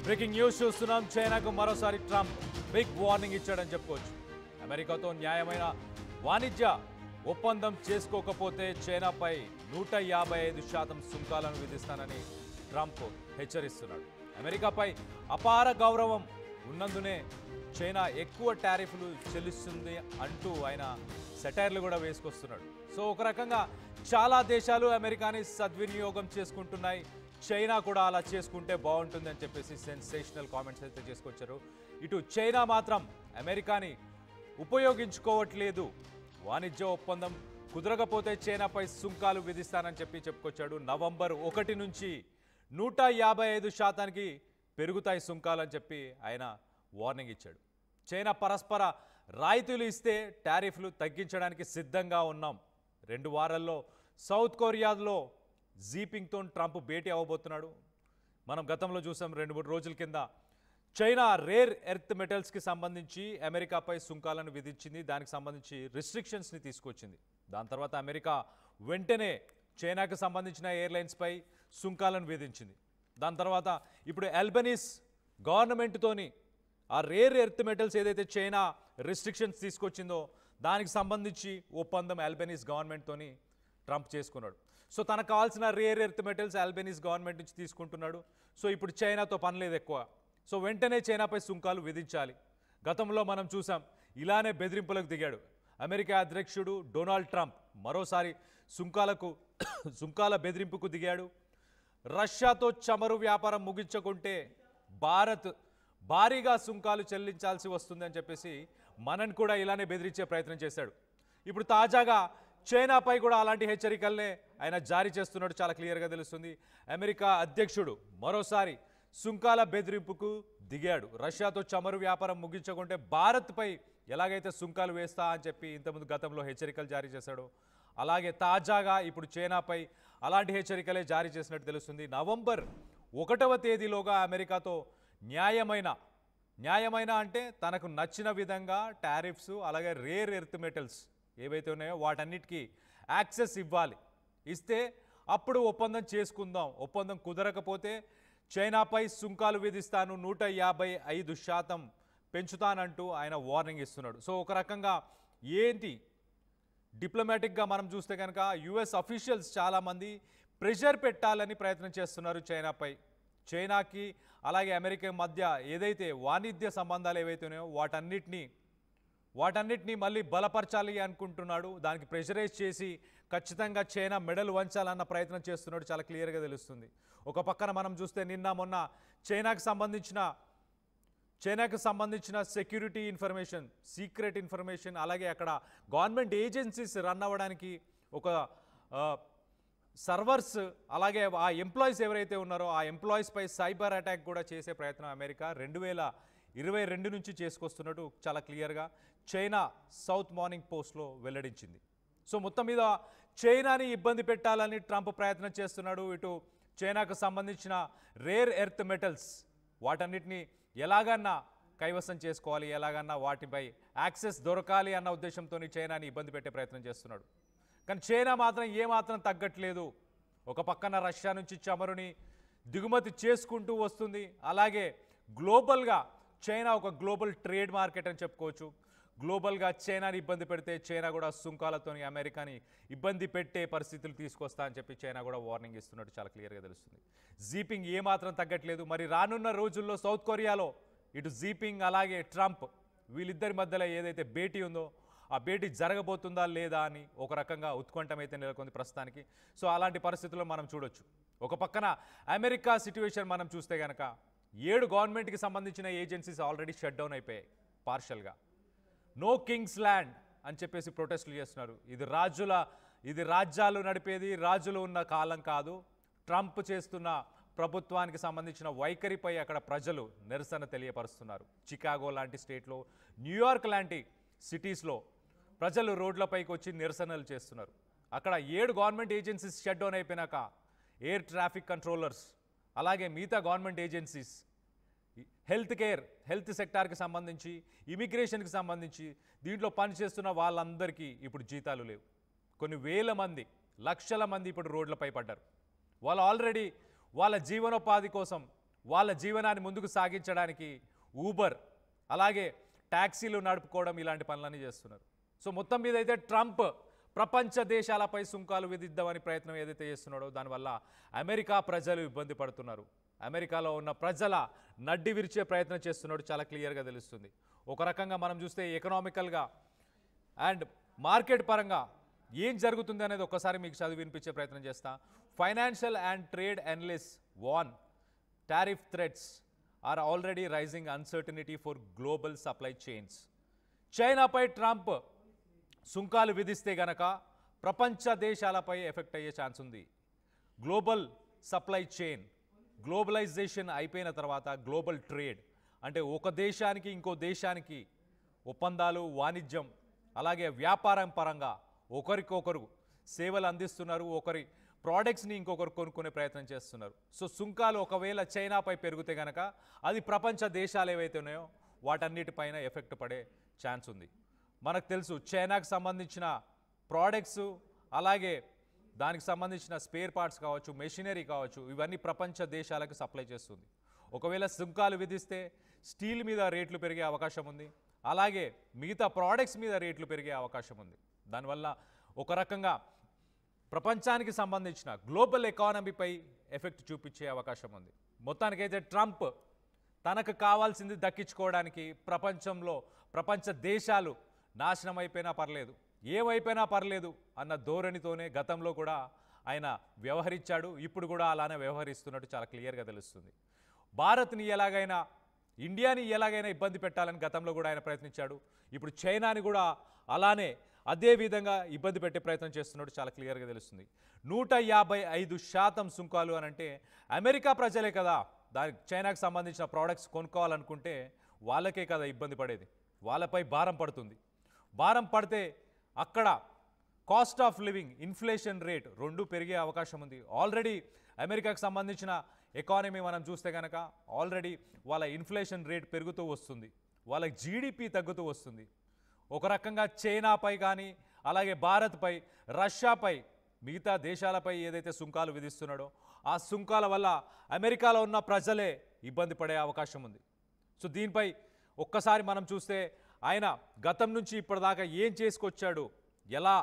Breaking news చూస్తున్నాం. చైనాకు మరోసారి ట్రంప్ బిగ్ వార్నింగ్ ఇచ్చాడని చెప్పుకోవచ్చు. అమెరికాతో న్యాయమైన వాణిజ్య ఒప్పందం చేసుకోకపోతే చైనాపై 155% సుంకాలను విధిస్తానని ట్రంప్ హెచ్చరిస్తున్నాడు. అమెరికాపై అపార గౌరవం ఉన్నందునే చైనా ఎక్కువ టారిఫ్లు చెల్లిస్తుంది అంటూ ఆయన సెటైర్లు కూడా వేసుకొస్తున్నాడు. సో ఒక రకంగా చాలా దేశాలు అమెరికాని సద్వినియోగం చేసుకుంటున్నాయి. చైనా కూడా అలా చేసుకుంటే బాగుంటుంది అని చెప్పేసి సెన్సేషనల్ కామెంట్స్ అయితే చేసుకొచ్చారు. ఇటు చైనా మాత్రం అమెరికాని ఉపయోగించుకోవట్లేదు, వాణిజ్య ఒప్పందం కుదరకపోతే చైనాపై సుంకాలు విధిస్తానని చెప్పుకొచ్చాడు. నవంబర్ 1 నుంచి 155% పెరుగుతాయి సుంకాలని చెప్పి ఆయన వార్నింగ్ ఇచ్చాడు. చైనా పరస్పర రాయితీలు ఇస్తే టారిఫ్లు తగ్గించడానికి సిద్ధంగా ఉన్నాం. 2 వారాల్లో సౌత్ కొరియాలో జీపింగ్తో ట్రంప్ భేటీ అవ్వబోతున్నాడు. మనం గతంలో చూసాం 2-3 రోజుల కింద చైనా రేర్ ఎర్త్ మెటల్స్కి సంబంధించి అమెరికాపై సుంకాలను విధించింది. దానికి సంబంధించి రిస్ట్రిక్షన్స్ని తీసుకొచ్చింది. దాని తర్వాత అమెరికా వెంటనే చైనాకు సంబంధించిన ఎయిర్లైన్స్పై సుంకాలను విధించింది. దాని తర్వాత ఇప్పుడు అల్బనీస్ గవర్నమెంట్తోని ఆ రేర్ ఎర్త్ మెటల్స్ ఏదైతే చైనా రిస్ట్రిక్షన్స్ తీసుకొచ్చిందో దానికి సంబంధించి ఒప్పందం అల్బనీస్ గవర్నమెంట్తోని ట్రంప్ చేసుకున్నాడు. సో తనకు కావాల్సిన rare earth metals Albanese government నుంచి తీసుకుంటున్నాడు. సో ఇప్పుడు చైనాతో పని లేదు ఎక్కువ. సో వెంటనే చైనాపై సుంకాలు విధించాలి. గతంలో మనం చూసాం, ఇలానే బెదిరింపులకు దిగాడు అమెరికా అధ్యక్షుడు డొనాల్డ్ ట్రంప్. మరోసారి సుంకాల బెదిరింపుకు దిగాడు. రష్యాతో చమురు వ్యాపారం ముగించకుంటే భారత్ భారీగా సుంకాలు చెల్లించాల్సి వస్తుందని చెప్పేసి మనని కూడా ఇలానే బెదిరించే ప్రయత్నం చేశాడు. ఇప్పుడు తాజాగా చైనాపై కూడా అలాంటి హెచ్చరికలనే ఆయన జారీ చేస్తున్నాడు. చాలా క్లియర్గా తెలుస్తుంది. అమెరికా అధ్యక్షుడు మరోసారి సుంకాల బెదిరింపుకు దిగాడు. రష్యాతో చమురు వ్యాపారం ముగించకుంటే భారత్పై ఎలాగైతే సుంకాలు వేస్తా అని చెప్పి ఇంతకుముందు గతంలో హెచ్చరికలు జారీ చేశాడు, అలాగే తాజాగా ఇప్పుడు చైనాపై అలాంటి హెచ్చరికలే జారీ చేసినట్టు తెలుస్తుంది. నవంబర్ 1వ తేదీలోగా అమెరికాతో న్యాయమైన అంటే తనకు నచ్చిన విధంగా టారిఫ్స్ అలాగే రేర్ ఎర్త్ మెటల్స్ ఏవైతే ఉన్నాయో వాటన్నిటికీ యాక్సెస్ ఇవ్వాలి. ఇస్తే అప్పుడు ఒప్పందం చేసుకుందాం. ఒప్పందం కుదరకపోతే చైనాపై సుంకాలు విధిస్తాను, 155% పెంచుతానంటూ ఆయన వార్నింగ్ ఇస్తున్నాడు. సో ఒక రకంగా ఏంటి డిప్లొమాటిక్గా మనం చూస్తే కనుక యుఎస్ అఫీషియల్స్ చాలామంది ప్రెషర్ పెట్టాలని ప్రయత్నం చేస్తున్నారు చైనాపై. చైనాకి అలాగే అమెరికా మధ్య ఏదైతే వాణిజ్య సంబంధాలు ఏవైతే ఉన్నాయో వాటన్నిటినీ మళ్ళీ బలపరచాలి అనుకుంటున్నాడు. దానికి ప్రెషరైజ్ చేసి ఖచ్చితంగా చైనా మెడలు వంచాలన్న ప్రయత్నం చేస్తున్నాడు. చాలా క్లియర్గా తెలుస్తుంది. ఒక పక్కన మనం చూస్తే నిన్న మొన్న చైనాకు సంబంధించిన సెక్యూరిటీ ఇన్ఫర్మేషన్, సీక్రెట్ ఇన్ఫర్మేషన్, అలాగే అక్కడ గవర్నమెంట్ ఏజెన్సీస్ రన్ అవ్వడానికి ఒక సర్వర్స్, అలాగే ఆ ఎంప్లాయీస్ ఎవరైతే ఉన్నారో ఆ ఎంప్లాయీస్పై సైబర్ అటాక్ కూడా చేసే ప్రయత్నం అమెరికా 2022 నుంచి చేసుకొస్తున్నట్టు చాలా క్లియర్గా చైనా సౌత్ మార్నింగ్ పోస్ట్లో వెల్లడించింది. సో మొత్తం మీద చైనాని ఇబ్బంది పెట్టాలని ట్రంప్ ప్రయత్నం చేస్తున్నాడు. ఇటు చైనాకు సంబంధించిన రేర్ ఎర్త్ మెటల్స్ వాటన్నిటిని ఎలాగన్నా కైవసం చేసుకోవాలి, ఎలాగన్నా వాటిపై యాక్సెస్ దొరకాలి అన్న ఉద్దేశంతో చైనాని ఇబ్బంది పెట్టే ప్రయత్నం చేస్తున్నాడు. కానీ చైనా మాత్రం ఏమాత్రం తగ్గట్లేదు. ఒక పక్కన రష్యా నుంచి చమురుని దిగుమతి చేసుకుంటూ వస్తుంది. అలాగే గ్లోబల్గా చైనా ఒక గ్లోబల్ ట్రేడ్ మార్కెట్ అని చెప్పుకోవచ్చు. గ్లోబల్గా చైనాని ఇబ్బంది పెడితే చైనా కూడా సుంకాలతో అమెరికాని ఇబ్బంది పెట్టే పరిస్థితులు తీసుకొస్తా అని చెప్పి చైనా కూడా వార్నింగ్ ఇస్తున్నట్టు చాలా క్లియర్గా తెలుస్తుంది. జీపింగ్ ఏమాత్రం తగ్గట్లేదు. మరి రానున్న రోజుల్లో సౌత్ కొరియాలో ఇటు జీపింగ్ అలాగే ట్రంప్ వీళ్ళిద్దరి మధ్యలో ఏదైతే భేటీ ఉందో ఆ భేటీ జరగబోతుందా లేదా అని ఒక రకంగా ఉత్కంఠమైతే నెలకొంది ప్రస్తుతానికి. సో అలాంటి పరిస్థితుల్లో మనం చూడొచ్చు. ఒక పక్కన అమెరికా సిట్యువేషన్ మనం చూస్తే కనుక 7 గవర్నమెంట్కి సంబంధించిన ఏజెన్సీస్ ఆల్రెడీ షట్ డౌన్ అయిపోయాయి పార్షల్గా. నో కింగ్స్ ల్యాండ్ అని చెప్పేసి ప్రొటెస్టులు చేస్తున్నారు. ఇది రాజ్యాలు నడిపేది, రాజులు ఉన్న కాలం కాదు. ట్రంప్ చేస్తున్న ప్రభుత్వానికి సంబంధించిన వైఖరిపై అక్కడ ప్రజలు నిరసన తెలియపరుస్తున్నారు. చికాగో లాంటి స్టేట్లో, న్యూయార్క్ లాంటి సిటీస్లో ప్రజలు రోడ్లపైకి వచ్చి నిరసనలు చేస్తున్నారు. అక్కడ 7 గవర్నమెంట్ ఏజెన్సీస్ షట్ డౌన్ అయిపోయినాక ఎయిర్ ట్రాఫిక్ కంట్రోలర్స్ అలాగే మిగతా గవర్నమెంట్ ఏజెన్సీస్, హెల్త్ సెక్టార్కి సంబంధించి, ఇమిగ్రేషన్కి సంబంధించి దీంట్లో పనిచేస్తున్న వాళ్ళందరికీ ఇప్పుడు జీతాలు లేవు. కొన్ని వేల మంది, లక్షల మంది ఇప్పుడు రోడ్లపై పడ్డారు. వాళ్ళు ఆల్రెడీ వాళ్ళ జీవనోపాధి కోసం వాళ్ళ జీవనాన్ని ముందుకు సాగించడానికి ఊబర్ అలాగే ట్యాక్సీలు నడుపుకోవడం ఇలాంటి పనులన్నీ చేస్తున్నారు. సో మొత్తం మీద అయితే ట్రంప్ ప్రపంచ దేశాలపై సుంకాలు విధిద్దామని ప్రయత్నం ఏదైతే చేస్తున్నాడో దానివల్ల అమెరికా ప్రజలు ఇబ్బంది పడుతున్నారు. అమెరికాలో ఉన్న ప్రజల నడ్డి విరిచే ప్రయత్నం చేస్తున్నాడు చాలా క్లియర్గా తెలుస్తుంది. ఒక రకంగా మనం చూస్తే ఎకనామికల్గా అండ్ మార్కెట్ పరంగా ఏం జరుగుతుంది అనేది ఒక్కసారి మీకు చదివి వినిపించే ప్రయత్నం చేస్తా. Financial and trade analyst warn tariff threats are already rising uncertainty for global supply chains. చైనాపై ట్రంప్ సుంకాలు విధిస్తే గనక ప్రపంచ దేశాలపై ఎఫెక్ట్ అయ్యే ఛాన్స్ ఉంది. గ్లోబల్ సప్లై చైన్ గ్లోబలైజేషన్ అయిపోయిన తర్వాత గ్లోబల్ ట్రేడ్ అంటే ఒక దేశానికి ఇంకో దేశానికి ఒప్పందాలు, వాణిజ్యం అలాగే వ్యాపారం పరంగా ఒకరికొకరు సేవలు అందిస్తున్నారు, ఒకరి ప్రోడక్ట్స్ని ఇంకొకరు కొనుక్కునే ప్రయత్నం చేస్తున్నారు. సో సుంకాలు ఒకవేళ చైనాపై పెరిగితే కనుక అది ప్రపంచ దేశాలు ఏవైతే ఉన్నాయో వాటన్నిటిపైన ఎఫెక్ట్ పడే ఛాన్స్ ఉంది. మనకు తెలుసు చైనాకు సంబంధించిన ప్రోడక్ట్స్ అలాగే దానికి సంబంధించిన స్పేర్ పార్ట్స్ కావచ్చు, మెషినరీ కావచ్చు, ఇవన్నీ ప్రపంచ దేశాలకు సప్లై చేస్తుంది. ఒకవేళ సుంకాలు విధిస్తే స్టీల్ మీద రేట్లు పెరిగే అవకాశం ఉంది, అలాగే మిగతా ప్రోడక్ట్స్ మీద రేట్లు పెరిగే అవకాశం ఉంది. దానివల్ల ఒక రకంగా ప్రపంచానికి సంబంధించిన గ్లోబల్ ఎకానమీపై ఎఫెక్ట్ చూపించే అవకాశం ఉంది. మొత్తానికైతే ట్రంప్ తనకు కావాల్సింది దక్కించుకోవడానికి ప్రపంచ దేశాలు నాశనం అయిపోయినా పర్లేదు, ఏమైపోయినా పర్లేదు అన్న ధోరణితోనే గతంలో కూడా ఆయన వ్యవహరించాడు. ఇప్పుడు కూడా అలానే వ్యవహరిస్తున్నట్టు చాలా క్లియర్గా తెలుస్తుంది. భారత్ని ఎలాగైనా, ఇండియాని ఎలాగైనా ఇబ్బంది పెట్టాలని గతంలో కూడా ఆయన ప్రయత్నించాడు. ఇప్పుడు చైనాని కూడా అలానే అదే విధంగా ఇబ్బంది పెట్టే ప్రయత్నం చేస్తున్నట్టు చాలా క్లియర్గా తెలుస్తుంది. 155% సుంకాలు అని అంటే అమెరికా ప్రజలే కదా దానికి చైనాకు సంబంధించిన ప్రోడక్ట్స్ కొనుక్కోవాలనుకుంటే వాళ్ళకే కదా ఇబ్బంది పడేది, వాళ్ళపై భారం పడుతుంది. భారం పడితే అక్కడ cost of living, inflation rate రెండు పెరిగే అవకాశం ఉంది. ఆల్రెడీ అమెరికాకు సంబంధించిన ఎకానమీ మనం చూస్తే కనుక ఆల్రెడీ వాళ్ళ ఇన్ఫ్లేషన్ రేట్ పెరుగుతూ వస్తుంది, వాళ్ళ జీడిపి తగ్గుతూ వస్తుంది. ఒక రకంగా చైనాపై కానీ అలాగే భారత్పై, రష్యాపై, మిగతా దేశాలపై ఏదైతే సుంకాలు విధిస్తున్నాడో ఆ సుంకాల వల్ల అమెరికాలో ఉన్న ప్రజలే ఇబ్బంది పడే అవకాశం ఉంది. సో దీనిపై ఒక్కసారి మనం చూస్తే ఆయన గతం నుంచి ఇప్పటిదాకా ఏం చేసుకొచ్చాడు, ఎలా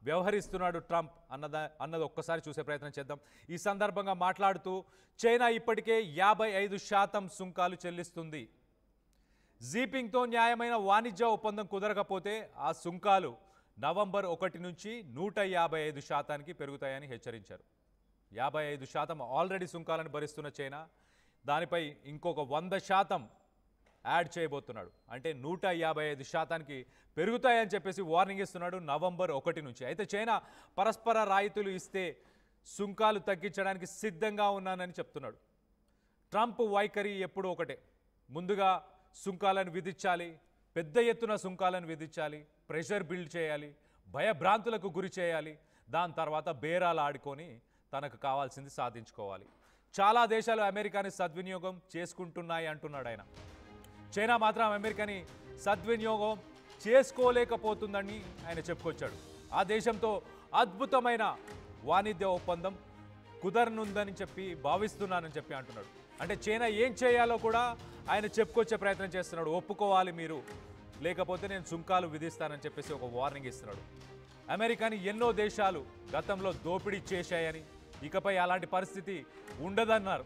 వ్యవహరిస్తున్నాడు ట్రంప్ అన్నది ఒక్కసారి చూసే ప్రయత్నం చేద్దాం. ఈ సందర్భంగా మాట్లాడుతూ చైనా ఇప్పటికే 55% సుంకాలు చెల్లిస్తుంది. జీపింగ్తో న్యాయమైన వాణిజ్య ఒప్పందం కుదరకపోతే ఆ సుంకాలు నవంబర్ 1 నుంచి 155%కి పెరుగుతాయని హెచ్చరించారు. 55% ఆల్రెడీ సుంకాలను భరిస్తున్న చైనా దానిపై ఇంకొక 100% యాడ్ చేయబోతున్నాడు. అంటే 155%కి పెరుగుతాయని చెప్పేసి వార్నింగ్ ఇస్తున్నాడు నవంబర్ 1 నుంచి. అయితే చైనా పరస్పర రాయితీలు ఇస్తే సుంకాలు తగ్గించడానికి సిద్ధంగా ఉన్నానని చెప్తున్నాడు. ట్రంప్ వైఖరి ఎప్పుడూ ఒకటే, ముందుగా సుంకాలను విధించాలి, పెద్ద ఎత్తున సుంకాలను విధించాలి, ప్రెషర్ బిల్డ్ చేయాలి, భయభ్రాంతులకు గురి చేయాలి, దాని తర్వాత బేరాలు ఆడుకొని తనకు కావాల్సింది సాధించుకోవాలి. చాలా దేశాలు అమెరికాని సద్వినియోగం చేసుకుంటున్నాయి అంటున్నాడు ఆయన. చైనా మాత్రం అమెరికాని సద్వినియోగం చేసుకోలేకపోతుందని ఆయన చెప్పుకొచ్చాడు. ఆ దేశంతో అద్భుతమైన వాణిజ్య ఒప్పందం కుదరనుందని చెప్పి భావిస్తున్నానని చెప్పి అంటున్నాడు. అంటే చైనా ఏం చేయాలో కూడా ఆయన చెప్పుకొచ్చే ప్రయత్నం చేస్తున్నాడు. ఒప్పుకోవాలి మీరు, లేకపోతే నేను సుంకాలు విధిస్తానని చెప్పేసి ఒక వార్నింగ్ ఇస్తున్నాడు. అమెరికాని ఎన్నో దేశాలు గతంలో దోపిడీ చేశాయని, ఇకపై అలాంటి పరిస్థితి ఉండదన్నారు.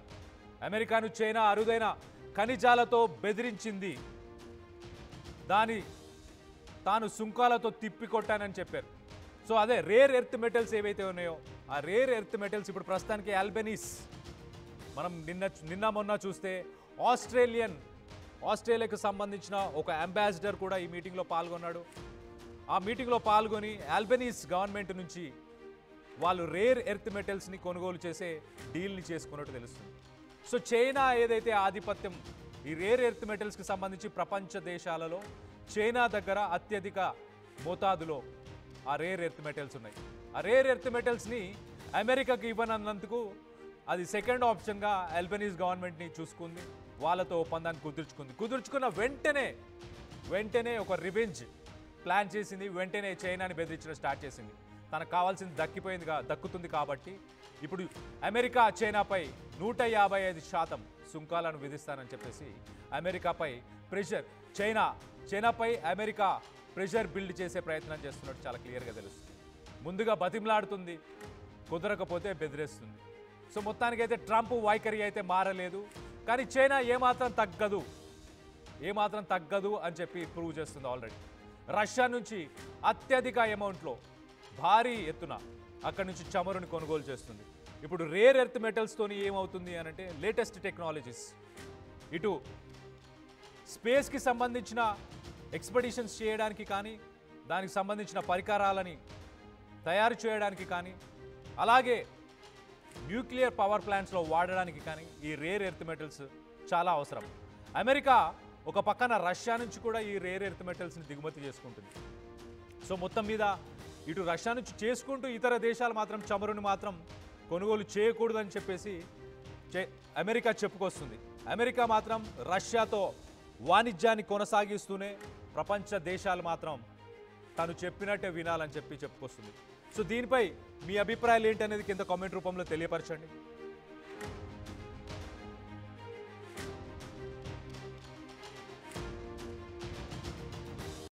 అమెరికాను చైనా అరుదైన ఖనిజాలతో బెదిరించింది, తాను సుంకాలతో తిప్పికొట్టానని చెప్పారు. సో అదే రేర్ ఎర్త్ మెటల్స్ ఏవైతే ఉన్నాయో ఆ రేర్ ఎర్త్ మెటల్స్ ఇప్పుడు ప్రస్తుతానికి ఆల్బనీస్, మనం నిన్న మొన్న చూస్తే ఆస్ట్రేలియాకు సంబంధించిన ఒక అంబాసిడర్ కూడా ఈ మీటింగ్లో పాల్గొన్నాడు. ఆ మీటింగ్లో పాల్గొని ఆల్బనీస్ గవర్నమెంట్ నుంచి వాళ్ళు రేర్ ఎర్త్ మెటల్స్ని కొనుగోలు చేసే డీల్ని చేసుకున్నట్టు తెలుస్తుంది. సో చైనా ఏదైతే ఆధిపత్యం ఈ రేర్ ఎర్త్ మెటల్స్కి సంబంధించి ప్రపంచ దేశాలలో చైనా దగ్గర అత్యధిక మోతాదులో ఆ రేర్ ఎర్త్ మెటల్స్ ఉన్నాయి. ఆ రేర్ ఎర్త్ మెటల్స్ని అమెరికాకి ఇవ్వనన్నందుకు అది సెకండ్ ఆప్షన్గా ఆల్బనీస్ గవర్నమెంట్ని చూసుకుంది, వాళ్ళతో ఒప్పందాన్ని కుదుర్చుకున్న వెంటనే ఒక రివెంజ్ ప్లాన్ చేసింది, వెంటనే చైనాని బెదిరించడం స్టార్ట్ చేసింది. తనకు కావాల్సింది దక్కుతుంది కాబట్టి ఇప్పుడు అమెరికా చైనాపై 155% సుంకాలను విధిస్తానని చెప్పేసి అమెరికాపై ప్రెషర్ చైనాపై అమెరికా ప్రెషర్ బిల్డ్ చేసే ప్రయత్నం చేస్తున్నట్టు చాలా క్లియర్గా తెలుస్తుంది. ముందుగా బతిమలాడుతుంది, కుదరకపోతే బెదిరేస్తుంది. సో మొత్తానికైతే ట్రంప్ వైఖరి అయితే మారలేదు, కానీ చైనా ఏమాత్రం తగ్గదు అని చెప్పి ప్రూవ్ చేస్తుంది ఆల్రెడీ. రష్యా నుంచి అత్యధిక అమౌంట్లో భారీ ఎత్తున అక్కడి నుంచి చమురుని కొనుగోలు చేస్తుంది. ఇప్పుడు రేర్ ఎర్త్ మెటల్స్తోని ఏమవుతుంది అని అంటే లేటెస్ట్ టెక్నాలజీస్, ఇటు స్పేస్కి సంబంధించిన ఎక్స్పెడిషన్స్ చేయడానికి కానీ, దానికి సంబంధించిన పరికరాలని తయారు చేయడానికి కానీ, అలాగే న్యూక్లియర్ పవర్ ప్లాంట్స్లో వాడడానికి కానీ ఈ రేర్ ఎర్త్ మెటల్స్ చాలా అవసరం. అమెరికా ఒక పక్కన రష్యా నుంచి కూడా ఈ రేర్ ఎర్త్ మెటల్స్ని దిగుమతి చేసుకుంటుంది. సో మొత్తం మీద ఇటు రష్యా నుంచి చేసుకుంటూ ఇతర దేశాలు మాత్రం చమురుని మాత్రం కొనుగోలు చేయకూడదని చెప్పేసి అమెరికా చెప్పుకొస్తుంది. అమెరికా మాత్రం రష్యాతో వాణిజ్యాన్ని కొనసాగిస్తూనే ప్రపంచ దేశాలు మాత్రం తను చెప్పినట్టే వినాలని చెప్పుకొస్తుంది. సో దీనిపై మీ అభిప్రాయాలు ఏంటనేది కింద కామెంట్ రూపంలో తెలియపరచండి.